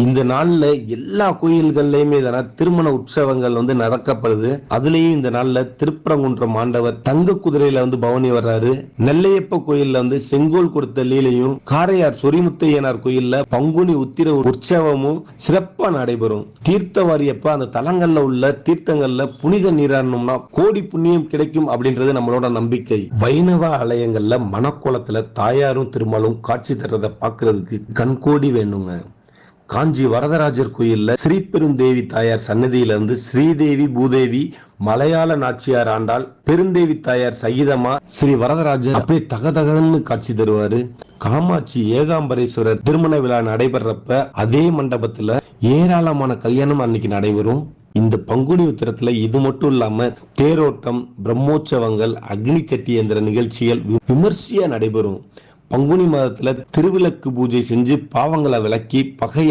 இந்த நாள்ல எல்லா கோயில்கள்லயுமே திருமண உற்சவங்கள் நடக்கப்படுது. அதுலயும் இந்த நாள்ல திருப்பரங்குன்றம் ஆண்டவர் தங்க குதிரையில பவனி வர்றாரு. நெல்லையப்ப கோயில்ல செங்கோல் கொடுத்த லீலையும், காரையார் சொரிமுத்தையனார் கோயில்ல பங்குனி உத்திர உற்சவமும் சிறப்பா நடைபெறும். தீர்த்தவாரியப்ப அந்த தலங்கள்ல உள்ள தீர்த்தங்கள்ல புனித நீராடணும்னா கோடி புண்ணியம் கிடைக்கும் அப்படின்றது நம்மளோட நம்பிக்கை. வைணவ ஆலயங்கள்ல மணக்கோலத்துல தாயாரும் திருமாலும் காட்சி தர்றதை பார்க்கிறதுக்கு கண்கோடி வேணுங்க. காஞ்சி வரதராஜர் கோயில்ல ஸ்ரீபெருந்தேவி தாயார் சன்னதியில ஸ்ரீதேவி பூதேவி மலையாள நாச்சியார் ஆண்டாள், பெருந்தேவி தாயார் சகிதமா ஸ்ரீ வரதராஜர் அப்படியே தகதகன்னு காட்சி தருவாரு. காமாட்சி ஏகாம்பரேஸ்வரர் திருமண விழா நடைபெறப்ப அதே மண்டபத்துல ஏராளமான கல்யாணம் அன்னைக்கு நடைபெறும். இந்த பங்குனி உத்திரத்துல இது மட்டும் இல்லாம தேரோட்டம், பிரம்மோற்சவங்கள், அக்னி சட்டி என்ற நிகழ்ச்சிகள் விமர்சையா நடைபெறும். பங்குனி மாதத்துல திருவிளக்கு பூஜை செஞ்சு பாவங்களை விலக்கி பகை